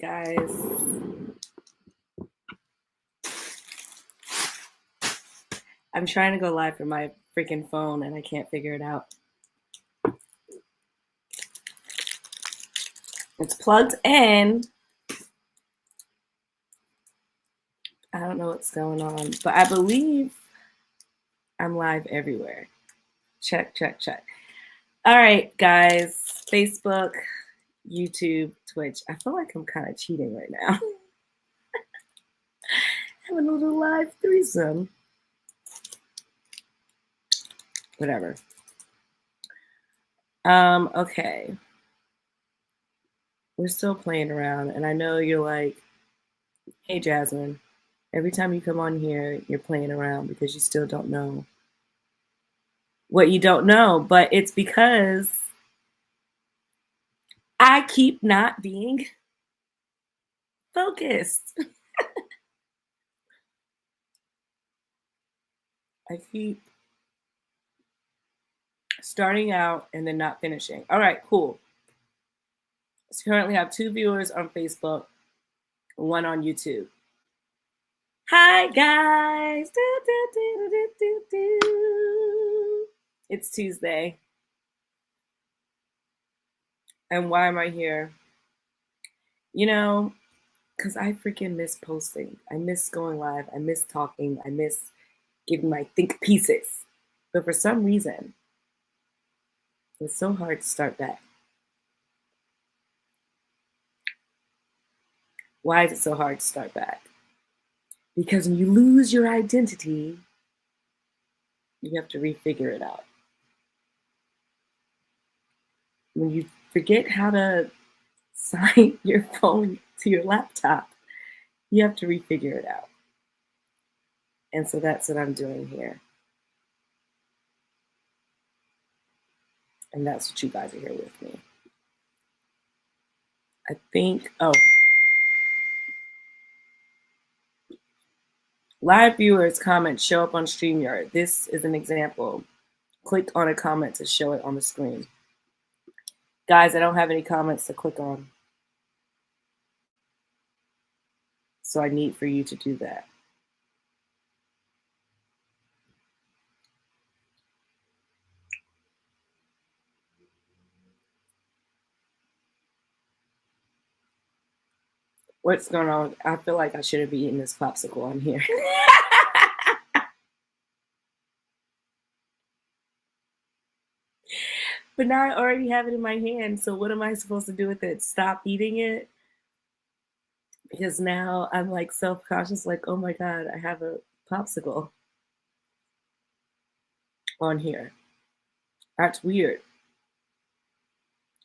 guys. I'm trying to go live from my freaking phone and I can't figure it out. It's plugged in. I don't know what's going on, but I believe I'm live everywhere. Check. All right, guys. Facebook, YouTube, Twitch. I feel like I'm kind of cheating right now. Having a little live threesome. Whatever. Okay. We're still playing around, and I know you're like, hey, Jasmine, every time you come on here, you're playing around because you still don't know what you don't know, but it's because I keep not being focused. I keep starting out and then not finishing. All right, cool. So currently have 2 viewers on Facebook, 1 on YouTube. Hi, guys. It's Tuesday. And why am I here? You know, because I freaking miss posting. I miss going live. I miss talking. I miss giving my think pieces. But for some reason, it's so hard to start back. Why is it so hard to start back? Because when you lose your identity, you have to refigure it out. When you forget how to sign your phone to your laptop, you have to refigure it out. And so that's what I'm doing here. And that's what you guys are here with me. I think, live viewers' comments show up on StreamYard. This is an example. Click on a comment to show it on the screen. Guys, I don't have any comments to click on. So I need for you to do that. What's going on? I feel like I shouldn't be eating this popsicle on here. But now I already have it in my hand. So what am I supposed to do with it? Stop eating it? Because now I'm like self-conscious, like, oh my God, I have a popsicle on here. That's weird.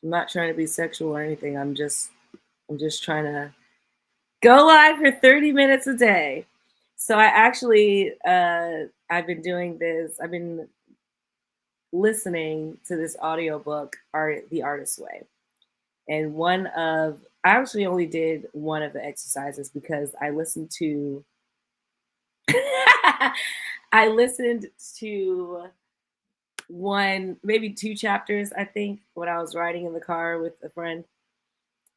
I'm not trying to be sexual or anything. I'm just trying to go live for 30 minutes a day. So I actually, I've been doing this. I've been listening to this audiobook, The Artist's Way. And I actually only did one of the exercises because I listened to, maybe 2 chapters, I think, when I was riding in the car with a friend.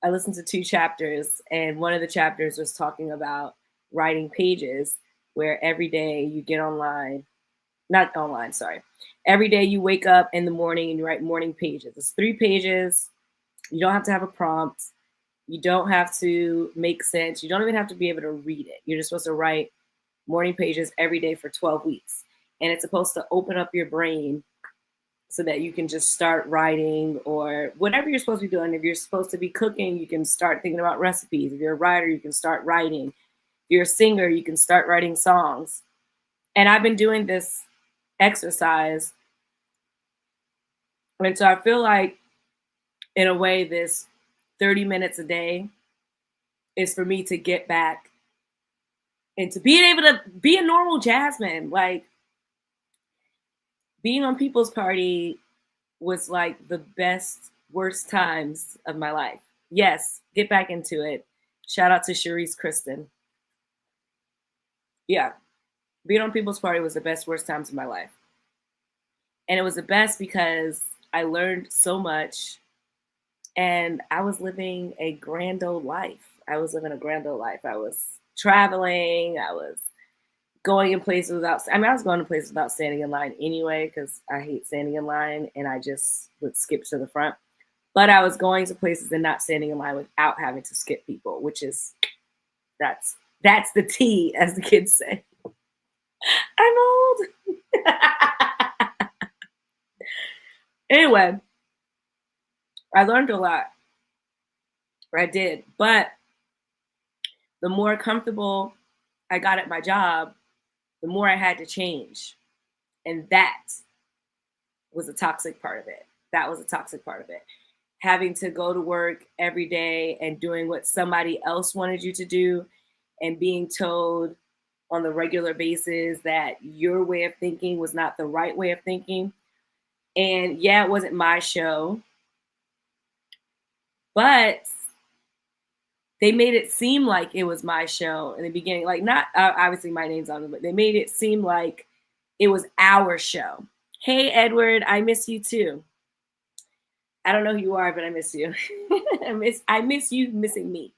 I listened to 2 chapters, and one of the chapters was talking about writing pages where every day you get every day you wake up in the morning and you write morning pages. It's 3 pages. You don't have to have a prompt. You don't have to make sense. You don't even have to be able to read it. You're just supposed to write morning pages every day for 12 weeks. And it's supposed to open up your brain so that you can just start writing or whatever you're supposed to be doing. If you're supposed to be cooking, you can start thinking about recipes. If you're a writer, you can start writing. If you're a singer, you can start writing songs. And I've been doing this exercise. And so I feel like, in a way, this 30 minutes a day is for me to get back into being able to be a normal Jasmine. Like, being on People's Party was like the worst times of my life. Yes, get back into it. Shout out to Cherise Kristen. Yeah, being on People's Party was the worst times of my life. And it was the best because I learned so much and I was living a grand old life. I was living a grand old life. I was traveling. I was going in places without, I mean, I was going to places without standing in line anyway, because I hate standing in line and I just would skip to the front. But I was going to places and not standing in line without having to skip people, which is, that's the T, as the kids say. I'm old. Anyway, I learned a lot. I did. But the more comfortable I got at my job, the more I had to change. And that was a toxic part of it. That was a toxic part of it. Having to go to work every day and doing what somebody else wanted you to do and being told on the regular basis that your way of thinking was not the right way of thinking. And yeah, it wasn't my show, but they made it seem like it was my show in the beginning. Like, not obviously my name's on it, but they made it seem like it was our show. Hey, Edward, I miss you too. I don't know who you are, but I miss you. I miss you missing me.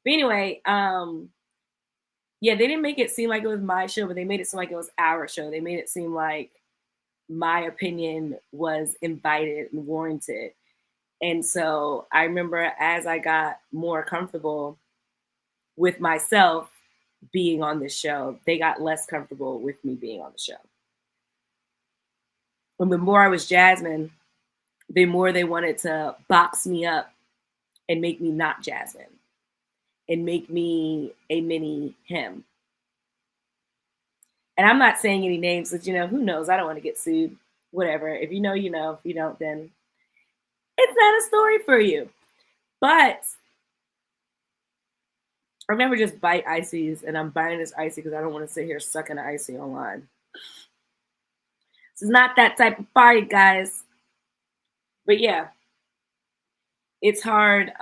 But anyway, yeah, they didn't make it seem like it was my show, but they made it seem like it was our show. They made it seem like my opinion was invited and warranted. And so I remember as I got more comfortable with myself being on this show, they got less comfortable with me being on the show. And the more I was Jasmine, the more they wanted to box me up and make me not Jasmine and make me a mini him. And I'm not saying any names, but who knows? I don't want to get sued. Whatever. If you know, you know. If you don't, then it's not a story for you. But I remember just bite ices, and I'm buying this icy because I don't want to sit here sucking an icy online. This is not that type of party, guys. But yeah, it's hard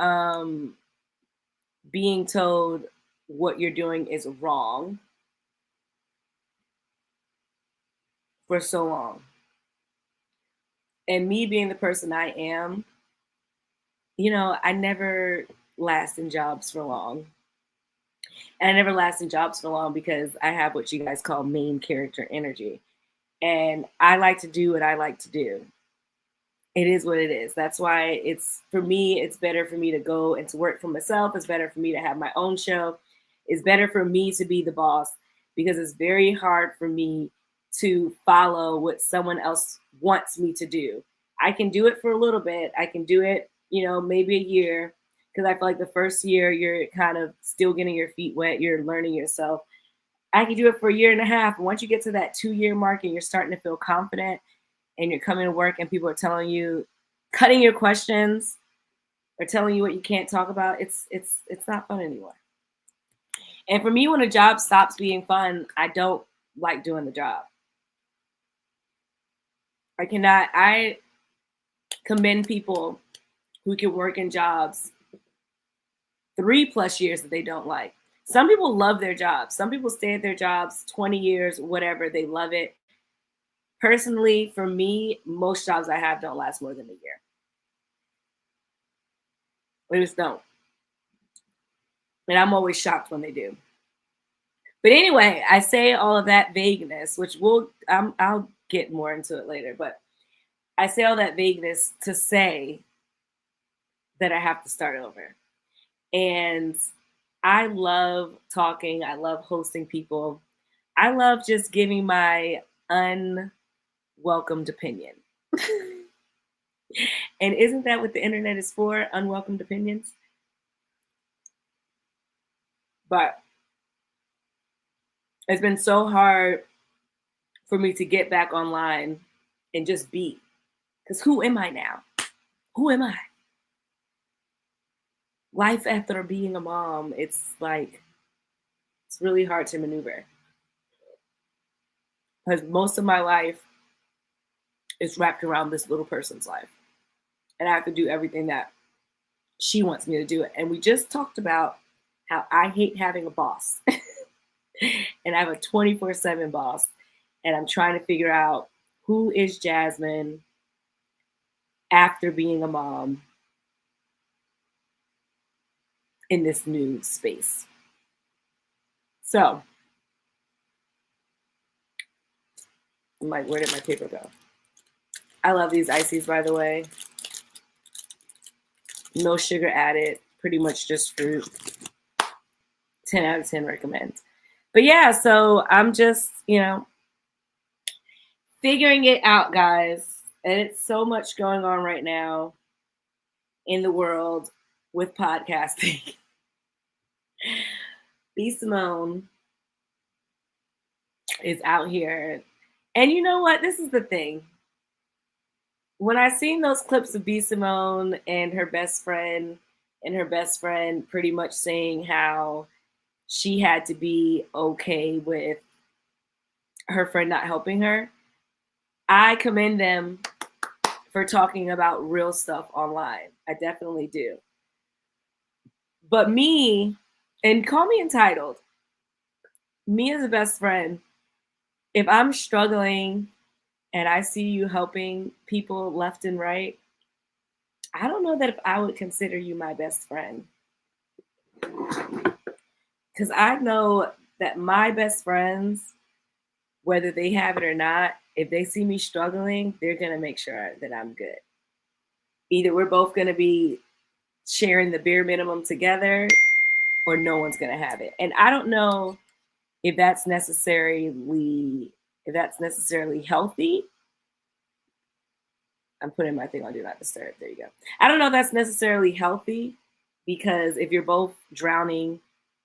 being told what you're doing is wrong for so long. And me being the person I am, I never last in jobs for long. And I never last in jobs for long because I have what you guys call main character energy. And I like to do what I like to do. It is what it is. That's why for me, it's better for me to go and to work for myself. It's better for me to have my own show. It's better for me to be the boss because it's very hard for me to follow what someone else wants me to do. I can do it for a little bit. I can do it, maybe a year, because I feel like the first year you're kind of still getting your feet wet. You're learning yourself. I can do it for a year and a half. And once you get to that 2-year mark and you're starting to feel confident and you're coming to work and people are telling you, cutting your questions or telling you what you can't talk about, it's not fun anymore. And for me, when a job stops being fun, I don't like doing the job. I commend people who can work in jobs 3+ years that they don't like. Some people love their jobs. Some people stay at their jobs 20 years, whatever. They love it. Personally, for me, most jobs I have don't last more than a year. They just don't. And I'm always shocked when they do. But anyway, I say all of that vagueness, which I'll get more into it later, but I say all that vagueness to say that I have to start over. And I love talking. I love hosting people. I love just giving my unwelcomed opinion. And isn't that what the internet is for? Unwelcomed opinions? But it's been so hard for me to get back online and just be. Because who am I now? Who am I? Life after being a mom, it's really hard to maneuver. Because most of my life is wrapped around this little person's life. And I have to do everything that she wants me to do. And we just talked about how I hate having a boss. And I have a 24/7 boss. And I'm trying to figure out who is Jasmine after being a mom. in this new space. So I'm like, where did my paper go? I love these ices, by the way. No sugar added, pretty much just fruit. 10 out of 10 recommend. But yeah, so I'm just, figuring it out, guys. And it's so much going on right now in the world with podcasting. B. Simone is out here. And you know what? This is the thing. When I seen those clips of B. Simone and her best friend pretty much saying how she had to be okay with her friend not helping her, I commend them for talking about real stuff online. I definitely do. But me, and call me entitled, me as a best friend, if I'm struggling and I see you helping people left and right, I don't know that if I would consider you my best friend. Because I know that my best friends, whether they have it or not, if they see me struggling, they're going to make sure that I'm good. Either we're both going to be sharing the bare minimum together or no one's going to have it. And I don't know if that's necessarily healthy. I'm putting my thing on do not disturb. There you go. I don't know if that's necessarily healthy, because if you're both drowning,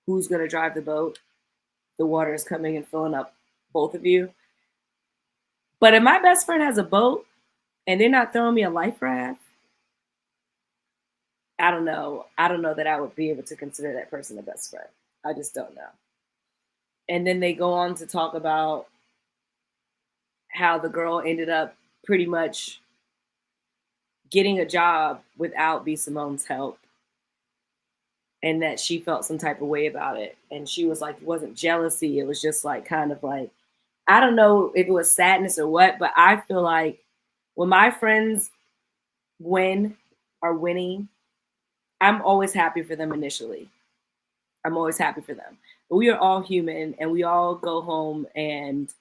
who's going to drive the boat? The water is coming and filling up both of you. But if my best friend has a boat and they're not throwing me a life raft, I don't know. I don't know that I would be able to consider that person a best friend. I just don't know. And then they go on to talk about how the girl ended up pretty much getting a job without B. Simone's help, and that she felt some type of way about it. And she was like, it wasn't jealousy. It was just like, kind of like, I don't know if it was sadness or what, but I feel like when my friends are winning, I'm always happy for them initially. I'm always happy for them. But we are all human, and we all go home and,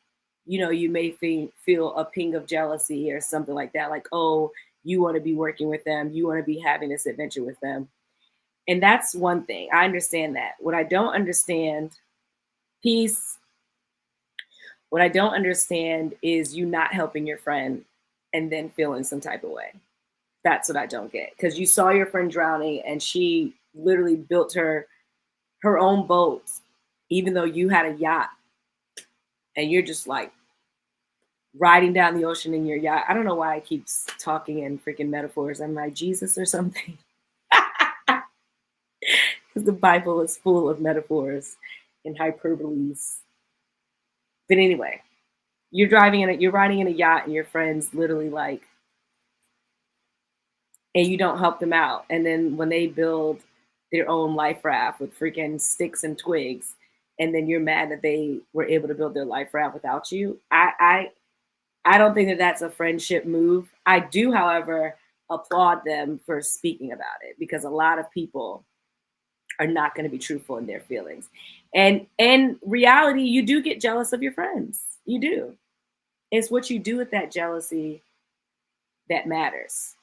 you may feel a ping of jealousy or something like that. Like, oh, you want to be working with them. You want to be having this adventure with them. And that's one thing. I understand that. What I don't understand, peace, what I don't understand is you not helping your friend and then feeling some type of way. That's what I don't get. Because you saw your friend drowning and she literally built her own boat, even though you had a yacht. And you're just like riding down the ocean in your yacht. I don't know why I keep talking in freaking metaphors. I'm like Jesus or something. Because the Bible is full of metaphors and hyperboles. But anyway, you're riding in a yacht, and your friends literally like, and you don't help them out. And then when they build their own life raft with freaking sticks and twigs, and then you're mad that they were able to build their life raft without you. I don't think that that's a friendship move. I do, however, applaud them for speaking about it, because a lot of people are not going to be truthful in their feelings. And in reality, you do get jealous of your friends. You do. It's what you do with that jealousy that matters.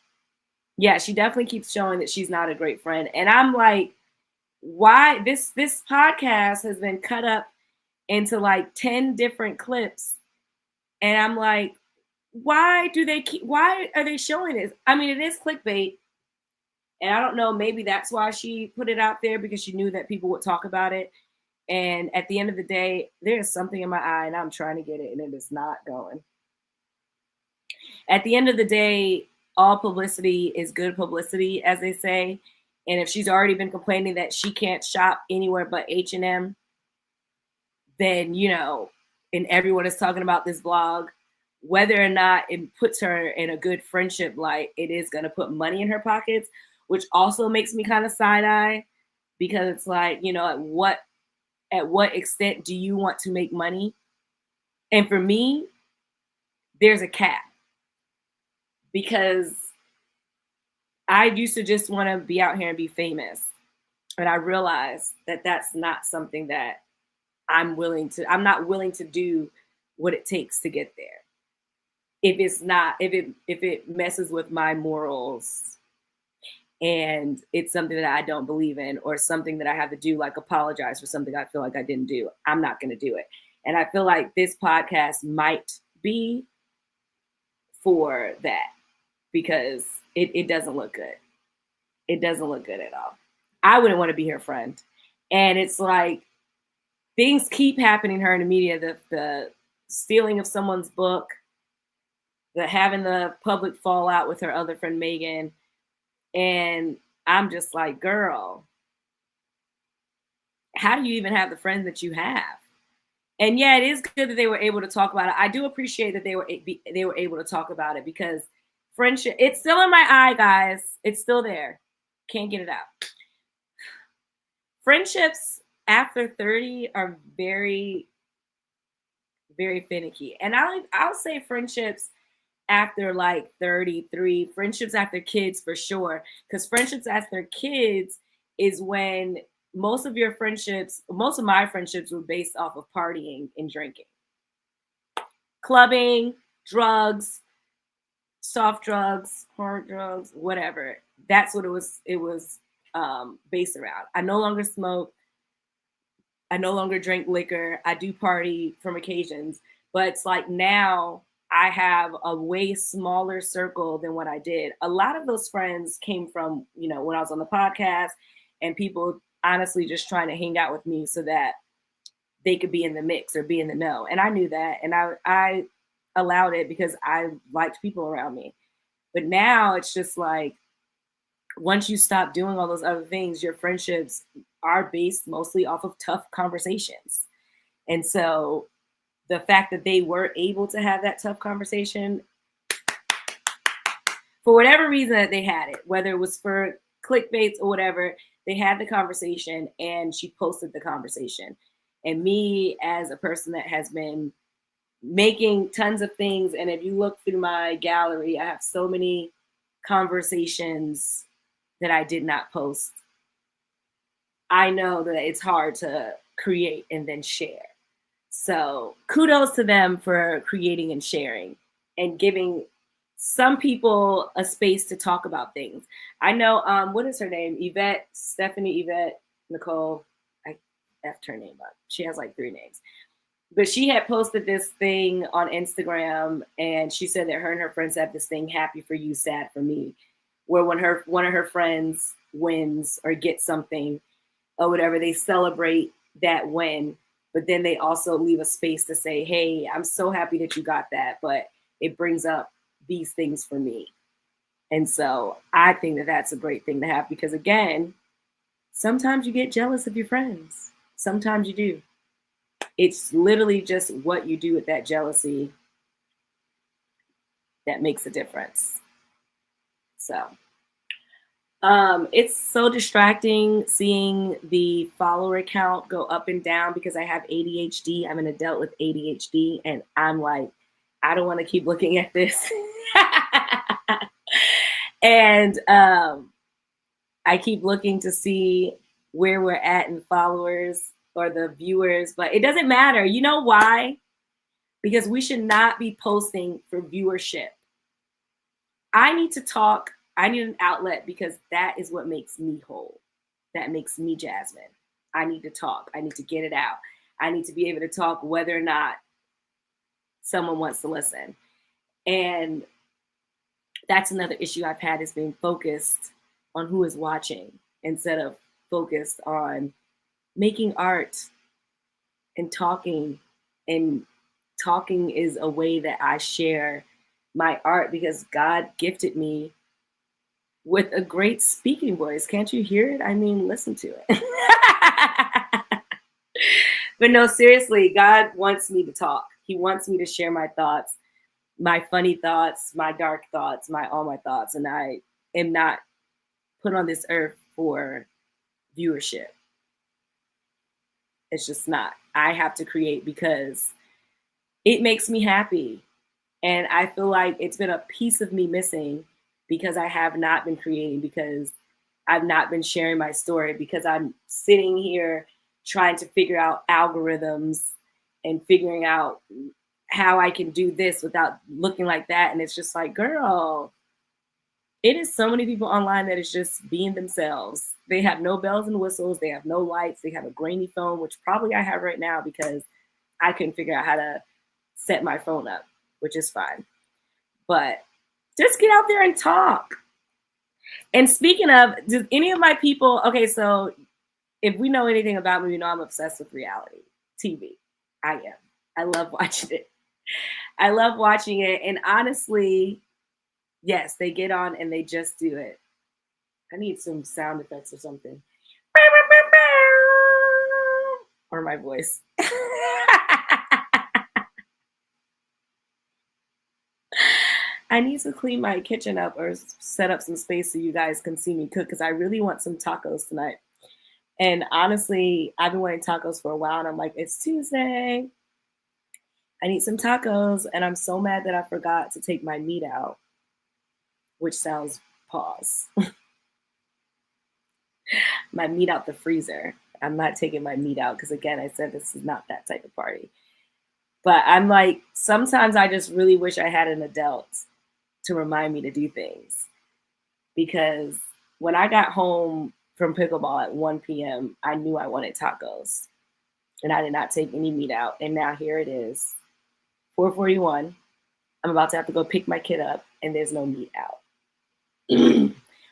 Yeah, she definitely keeps showing that she's not a great friend. And I'm like, why this podcast has been cut up into like 10 different clips. And I'm like, why are they showing this? I mean, it is clickbait. And I don't know, maybe that's why she put it out there, because she knew that people would talk about it. And at the end of the day, there's something in my eye and I'm trying to get it and it is not going. At the end of the day, all publicity is good publicity, as they say. And if she's already been complaining that she can't shop anywhere but H&M, then, and everyone is talking about this blog, whether or not it puts her in a good friendship light, it is going to put money in her pockets, which also makes me kind of side eye, because it's like, at what extent do you want to make money? And for me, there's a cap, because I used to just want to be out here and be famous. And I realized that that's not something that I'm not willing to do what it takes to get there. If it messes with my morals and it's something that I don't believe in or something that I have to do, like apologize for something I feel like I didn't do, I'm not going to do it. And I feel like this podcast might be for that because it doesn't look good. It doesn't look good at all. I wouldn't want to be her friend. And it's like things keep happening to her in the media, the stealing of someone's book, the having the public fallout with her other friend Megan. And I'm just like, girl, how do you even have the friends that you have? And yeah, it is good that they were able to talk about it. I do appreciate that they were able to talk about it because friendship, it's still in my eye, guys. It's still there. Can't get it out. Friendships after 30 are very, very finicky. And I'll say friendships after like 33, friendships after kids for sure. Because friendships after kids is when most of my friendships were based off of partying and drinking. Clubbing, drugs, soft drugs, hard drugs, whatever. That's what it was based around. I no longer smoke. I no longer drink liquor. I do party from occasions. But it's like now I have a way smaller circle than what I did. A lot of those friends came from, when I was on the podcast and people honestly just trying to hang out with me so that they could be in the mix or be in the know. And I knew that. And I allowed it because I liked people around me. But now it's just like, once you stop doing all those other things, your friendships are based mostly off of tough conversations. And so the fact that they were able to have that tough conversation, for whatever reason that they had it, whether it was for clickbaits or whatever, they had the conversation and she posted the conversation. And me as a person that has been making tons of things, and if you look through my gallery, I have so many conversations that I did not post. I know that it's hard to create and then share. So kudos to them for creating and sharing and giving some people a space to talk about things. I know, what is her name? Stephanie Yvette Nicole. I effed her name up. She has like 3 names. But she had posted this thing on Instagram and she said that her and her friends have this thing, happy for you, sad for me, where when one of her friends wins or gets something or whatever, they celebrate that win, but then they also leave a space to say, hey, I'm so happy that you got that, but it brings up these things for me. And so I think that that's a great thing to have because, again, sometimes you get jealous of your friends. Sometimes you do. It's literally just what you do with that jealousy that makes a difference. So it's so distracting seeing the follower count go up and down because I have ADHD. I'm an adult with ADHD, and I'm like, I don't want to keep looking at this. And I keep looking to see where we're at in followers or the viewers, but it doesn't matter. You know why? Because we should not be posting for viewership. I need to talk. I need an outlet because that is what makes me whole. That makes me Jasmine. I need to talk. I need to get it out. I need to be able to talk whether or not someone wants to listen. And that's another issue I've had is being focused on who is watching instead of focused on making art and talking. And talking is a way that I share my art because God gifted me with a great speaking voice. Can't you hear it? I mean, listen to it. But no, seriously, God wants me to talk. He wants me to share my thoughts, my funny thoughts, my dark thoughts, all my thoughts. And I am not put on this earth for viewership. It's just not. I have to create because it makes me happy. And I feel like it's been a piece of me missing because I have not been creating because I've not been sharing my story because I'm sitting here trying to figure out algorithms and figuring out how I can do this without looking like that. And it's just like, girl, it is so many people online that is just being themselves. They have no bells and whistles. They have no lights. They have a grainy phone, which probably I have right now because I couldn't figure out how to set my phone up, which is fine. But just get out there and talk. And speaking of, does any of my people, okay, so if we know anything about me, we know I'm obsessed with reality TV. I am. I love watching it. I love watching it. And honestly, yes, they get on and they just do it. I need some sound effects or something. Or my voice. I need to clean my kitchen up or set up some space so you guys can see me cook because I really want some tacos tonight. And honestly, I've been wanting tacos for a while and I'm like, it's Tuesday. I need some tacos. And I'm so mad that I forgot to take my meat out, which sounds pause. My meat out the freezer. I'm not taking my meat out because, again, I said this is not that type of party. But I'm like, sometimes I just really wish I had an adult to remind me to do things. Because when I got home from pickleball at 1 p.m., I knew I wanted tacos. And I did not take any meat out. And now here it is, 4:41. I'm about to have to go pick my kid up, and there's no meat out.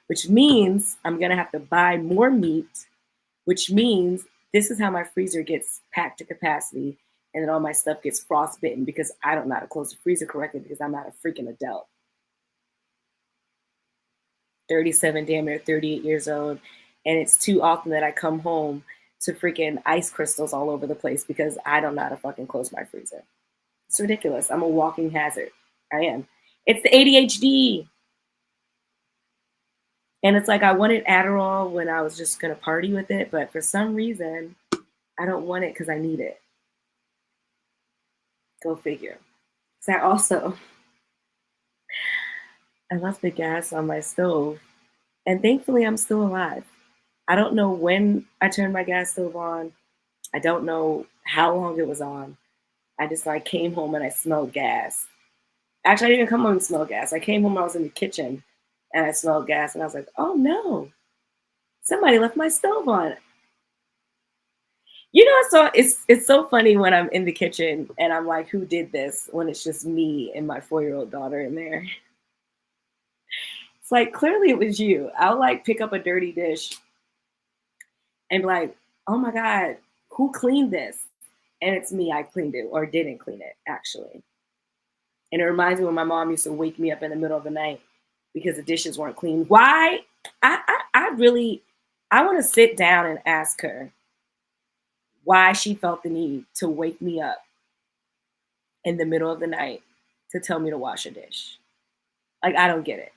Which means I'm going to have to buy more meat, which means this is how my freezer gets packed to capacity and then all my stuff gets frostbitten because I don't know how to close the freezer correctly because I'm not a freaking adult. 37, damn near 38 years old. And it's too often that I come home to freaking ice crystals all over the place because I don't know how to fucking close my freezer. It's ridiculous. I'm a walking hazard. I am. It's the ADHD. And it's like I wanted Adderall when I was just going to party with it, but for some reason, I don't want it because I need it. Go figure. Because I left the gas on my stove, and thankfully I'm still alive. I don't know when I turned my gas stove on. I don't know how long it was on. I just like came home and I smelled gas. Actually, I didn't even come home and smell gas. I came home, I was in the kitchen, and I smelled gas, and I was like, oh no, somebody left my stove on. You know, so it's so funny when I'm in the kitchen and I'm like, who did this? When it's just me and my 4-year-old daughter in there. It's like, clearly it was you. I'll like pick up a dirty dish and be like, oh my God, who cleaned this? And it's me, I cleaned it or didn't clean it, actually. And it reminds me when my mom used to wake me up in the middle of the night because the dishes weren't clean. Why? I really, I want to sit down and ask her why she felt the need to wake me up in the middle of the night to tell me to wash a dish. Like, I don't get it.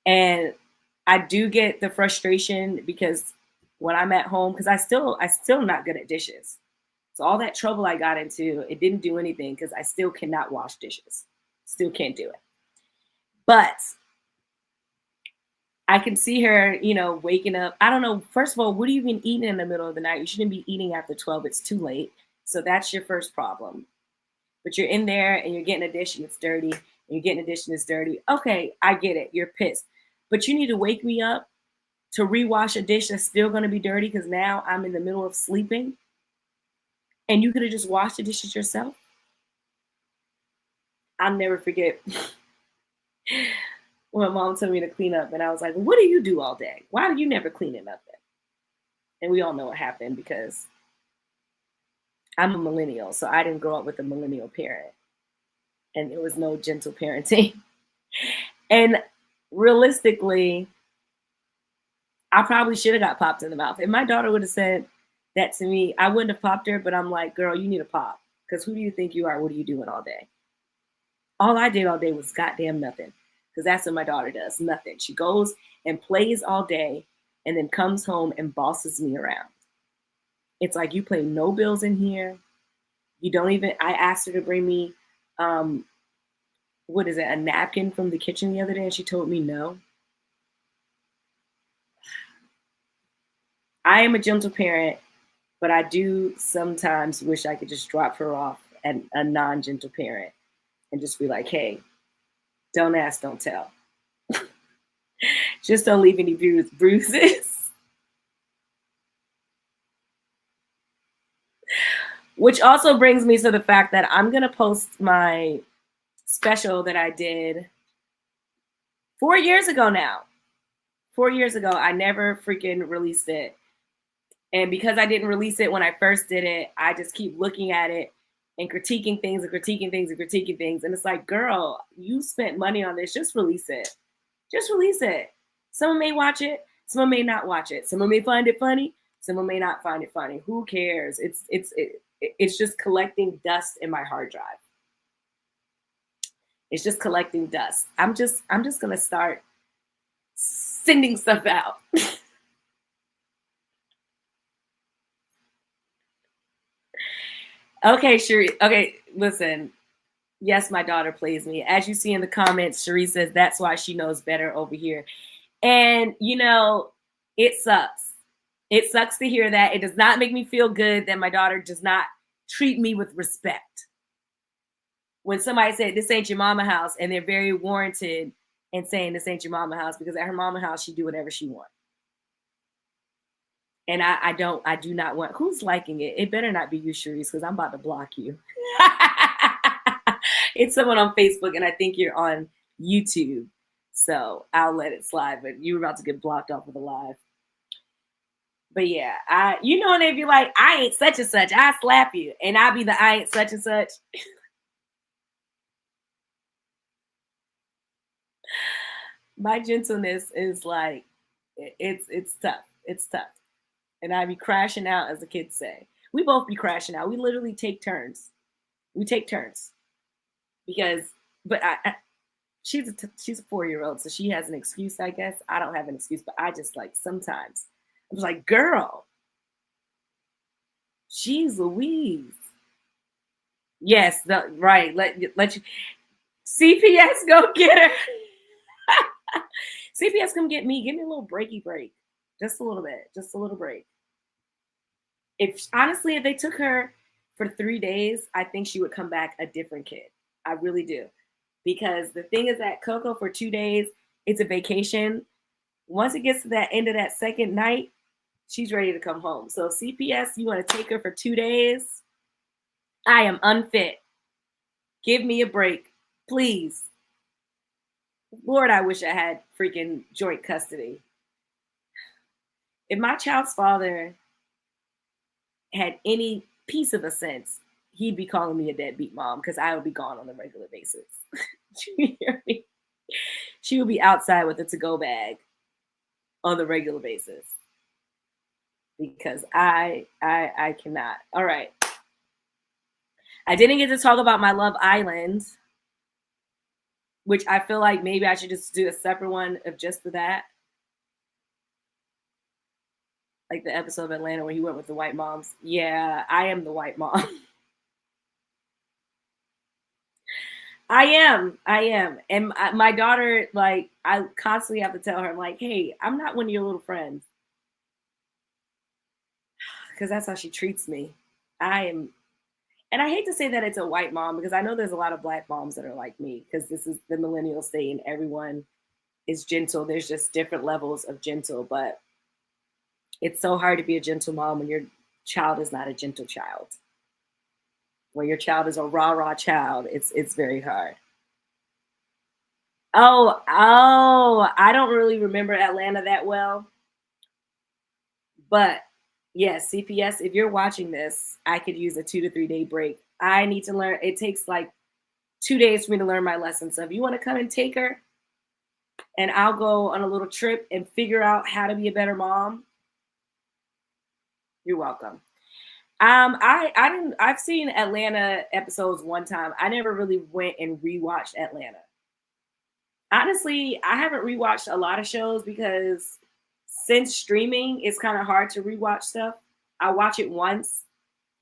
And I do get the frustration because when I'm at home, because I still not good at dishes. So all that trouble I got into, it didn't do anything because I still cannot wash dishes. Still can't do it. But I can see her, you know, waking up. I don't know. First of all, what are you even eating in the middle of the night? You shouldn't be eating after 12. It's too late. So that's your first problem. But you're in there and you're getting a dish and it's dirty. And you're getting a dish and it's dirty. Okay, I get it. You're pissed. But you need to wake me up to rewash a dish that's still going to be dirty because now I'm in the middle of sleeping. And you could have just washed the dishes yourself. I'll never forget when my mom told me to clean up. And I was like, what do you do all day? Why do you never clean it up then? And we all know what happened because I'm a millennial. So I didn't grow up with a millennial parent. And there was no gentle parenting. And realistically, I probably should have got popped in the mouth. If my daughter would have said that to me, I wouldn't have popped her, but I'm like, girl, you need a pop. Because who do you think you are? What are you doing all day? All I did all day was goddamn nothing. Because that's what my daughter does, nothing. She goes and plays all day and then comes home and bosses me around. It's like, you play no bills in here. You don't even, I asked her to bring me, what is it, a napkin from the kitchen the other day, and she told me no. I am a gentle parent, but I do sometimes wish I could just drop her off at a non-gentle parent and just be like, hey, don't ask, don't tell. Just don't leave any bruises. Which also brings me to the fact that I'm going to post my special that I did 4 years ago now. 4 years ago, I never freaking released it. And because I didn't release it when I first did it, I just keep looking at it and critiquing things and critiquing things and critiquing things. And it's like, girl, you spent money on this. Just release it. Just release it. Someone may watch it. Someone may not watch it. Someone may find it funny. Someone may not find it funny. Who cares? It's just collecting dust in my hard drive. It's just collecting dust. I'm just gonna start sending stuff out. Okay, Cherie. Okay, listen. Yes, my daughter plays me. As you see in the comments, Cherie says that's why she knows better over here. And, you know, it sucks. It sucks to hear that. It does not make me feel good that my daughter does not treat me with respect. When somebody said, this ain't your mama house, and they're very warranted in saying this ain't your mama house, because at her mama house, she do whatever she wants. And I do not want, who's liking it? It better not be you, Cherise, because I'm about to block you. It's someone on Facebook, and I think you're on YouTube. So I'll let it slide, but you're about to get blocked off of the live. But yeah, and they'd be like, I ain't such and such, I slap you. And I'll be the I ain't such and such. My gentleness is like, it's tough. It's tough. And I be crashing out, as the kids say. We both be crashing out. We literally take turns. We take turns but she's a 4-year-old, so she has an excuse, I guess. I don't have an excuse, but I just like sometimes I'm just like, girl, she's Louise. Yes, right. Let you CPS go get her. CPS come get me. Give me a little breaky break. Just a little bit. Just a little break. If they took her for 3 days, I think she would come back a different kid. I really do. Because the thing is that Coco for 2 days, it's a vacation. Once it gets to that end of that second night, she's ready to come home. So CPS, you want to take her for 2 days? I am unfit. Give me a break, please. Lord, I wish I had freaking joint custody. If my child's father had any piece of a sense, he'd be calling me a deadbeat mom, because I would be gone on a regular basis. You hear me? She would be outside with a to-go bag on the regular basis, because I cannot. All right. I didn't get to talk about my Love Island, which I feel like maybe I should just do a separate one of just for that. Like the episode of Atlanta where he went with the white moms. Yeah, I am the white mom. I am. And my daughter, like, I constantly have to tell her, I'm like, hey, I'm not one of your little friends. Because that's how she treats me. I am. And I hate to say that it's a white mom, because I know there's a lot of black moms that are like me, because this is the millennial state and everyone is gentle. There's just different levels of gentle, but it's so hard to be a gentle mom when your child is not a gentle child. When your child is a rah-rah child, it's very hard. Oh, I don't really remember Atlanta that well. But yes, CPS, if you're watching this, I could use a 2 to 3 day break. I need to learn. It takes like 2 days for me to learn my lesson. So if you want to come and take her, and I'll go on a little trip and figure out how to be a better mom, you're welcome. I've seen Atlanta episodes one time. I never really went and rewatched Atlanta. Honestly, I haven't rewatched a lot of shows, because since streaming, it's kind of hard to rewatch stuff. I watch it once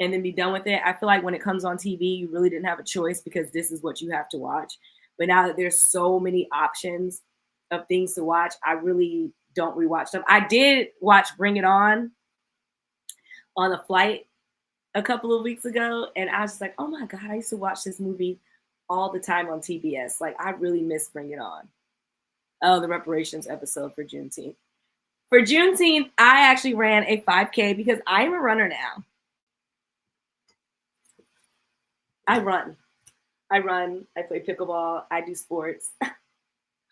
and then be done with it. I feel like when it comes on TV, you really didn't have a choice, because this is what you have to watch. But now that there's so many options of things to watch, I really don't rewatch stuff. I did watch Bring It On. on a flight a couple of weeks ago, and I was just like, oh my God, I used to watch this movie all the time on TBS. Like, I really miss Bring It On. Oh, the reparations episode for Juneteenth. For Juneteenth, I actually ran a 5K because I am a runner now. I run. I play pickleball, I do sports.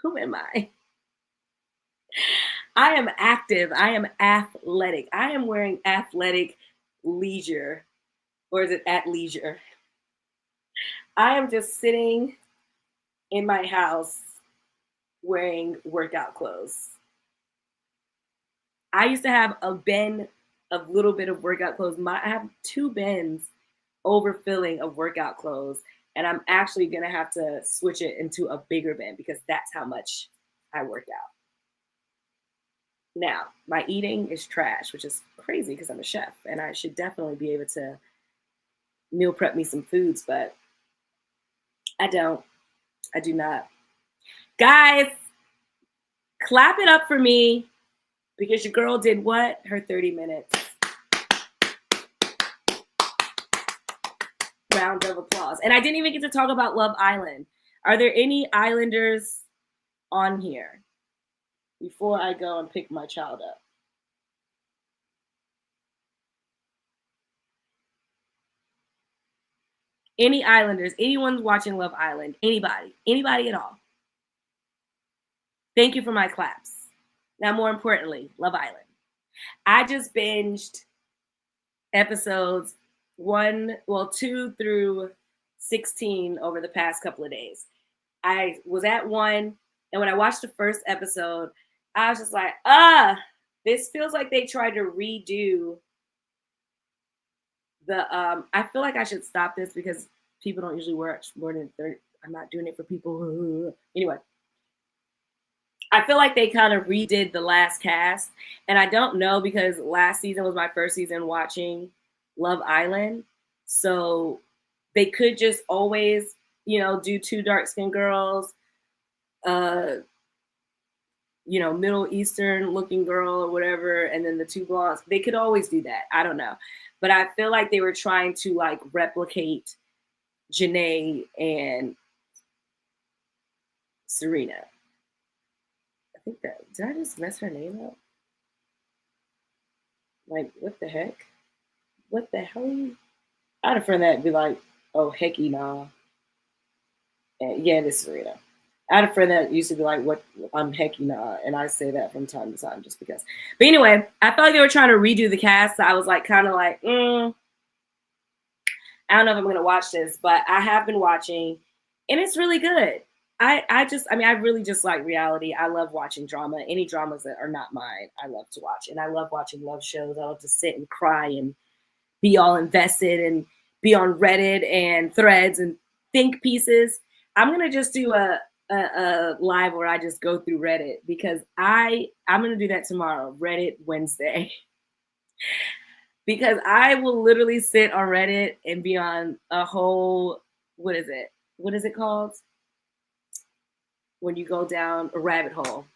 Who am I? I am active. I am athletic. I am wearing athletic leisure. Or is it at leisure? I am just sitting in my house wearing workout clothes. I used to have a bin of little bit of workout clothes. I have 2 bins overfilling of workout clothes, and I'm actually gonna have to switch it into a bigger bin because that's how much I work out. Now, my eating is trash, which is crazy because I'm a chef and I should definitely be able to meal prep me some foods, but I don't. I do not. Guys, clap it up for me because your girl did what? Her 30 minutes. Round of applause. And I didn't even get to talk about Love Island. Are there any Islanders on here before I go and pick my child up? Any Islanders? Anyone watching Love Island? Anybody? Anybody at all? Thank you for my claps. Now, more importantly, Love Island. I just binged episodes 2 through 16 over the past couple of days. I was at 1, and when I watched the first episode, I was just like, this feels like they tried to redo the I feel like I should stop this because people don't usually watch more than 30. I'm not doing it for people. Anyway, I feel like they kind of redid the last cast, and I don't know because last season was my first season watching Love Island, so they could just always, do 2 dark-skinned girls, Middle Eastern looking girl or whatever, and then the 2 blondes. They could always do that. I don't know. But I feel like they were trying to like replicate Janae and Serena. I think did I just mess her name up? Like, what the heck? What the hell? I had a friend that'd be like, oh, hecky nah. And yeah, this is Serena. I had a friend that used to be like, what, I'm hecky nah. And I say that from time to time just because. But anyway, I felt like they were trying to redo the cast. So I was like, kind of like, I don't know if I'm going to watch this, but I have been watching and it's really good. I really just like reality. I love watching drama. Any dramas that are not mine, I love to watch. And I love watching love shows. I love to sit and cry and be all invested and be on Reddit and threads and think pieces. I'm going to just do a live where I just go through Reddit because I'm going to do that tomorrow, Reddit Wednesday. Because I will literally sit on Reddit and be on a whole, what is it called? When you go down a rabbit hole.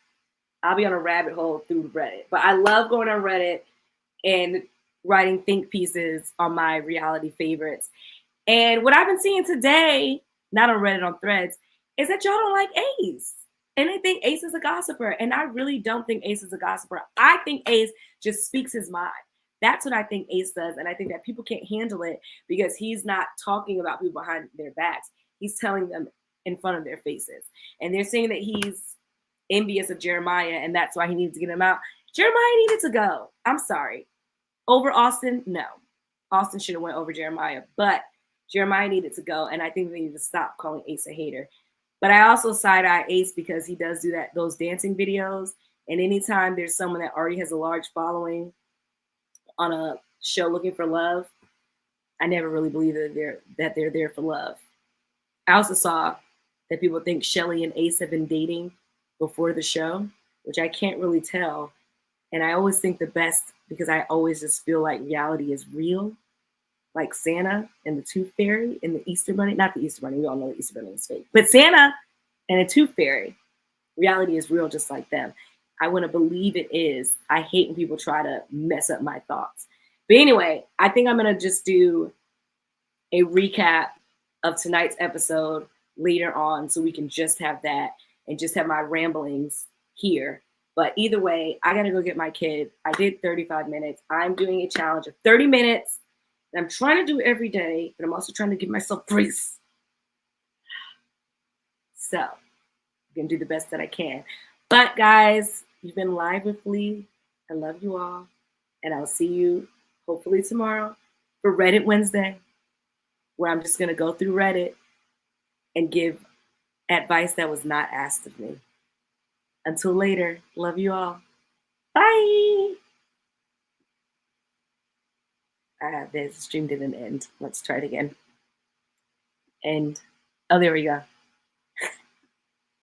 I'll be on a rabbit hole through Reddit. But I love going on Reddit and writing think pieces on my reality favorites. And what I've been seeing today, not on Reddit, on threads, is that y'all don't like Ace. And they think Ace is a gossiper. And I really don't think Ace is a gossiper. I think Ace just speaks his mind. That's what I think Ace does. And I think that people can't handle it because he's not talking about people behind their backs. He's telling them in front of their faces. And they're saying that he's envious of Jeremiah and that's why he needs to get him out. Jeremiah needed to go. I'm sorry. Over Austin? No. Austin should have went over Jeremiah. But Jeremiah needed to go. And I think they need to stop calling Ace a hater. But I also side-eye Ace because he does do those dancing videos. And anytime there's someone that already has a large following on a show looking for love, I never really believe that they're there for love. I also saw that people think Shelly and Ace have been dating before the show, which I can't really tell. And I always think the best, because I always just feel like reality is real, like Santa and the Tooth Fairy and the Easter Bunny. Not the Easter Bunny, we all know the Easter Bunny is fake. But Santa and the Tooth Fairy, reality is real just like them. I want to believe it is. I hate when people try to mess up my thoughts. But anyway, I think I'm gonna just do a recap of tonight's episode later on so we can just have that and just have my ramblings here. But either way, I gotta go get my kid. I did 35 minutes. I'm doing a challenge of 30 minutes. I'm trying to do every day, but I'm also trying to give myself grace. So I'm gonna do the best that I can. But guys, you've been live with Lee. I love you all. And I'll see you hopefully tomorrow for Reddit Wednesday, where I'm just gonna go through Reddit and give advice that was not asked of me. Until later, love you all. Bye. The stream didn't end. Let's try it again. And oh, there we go.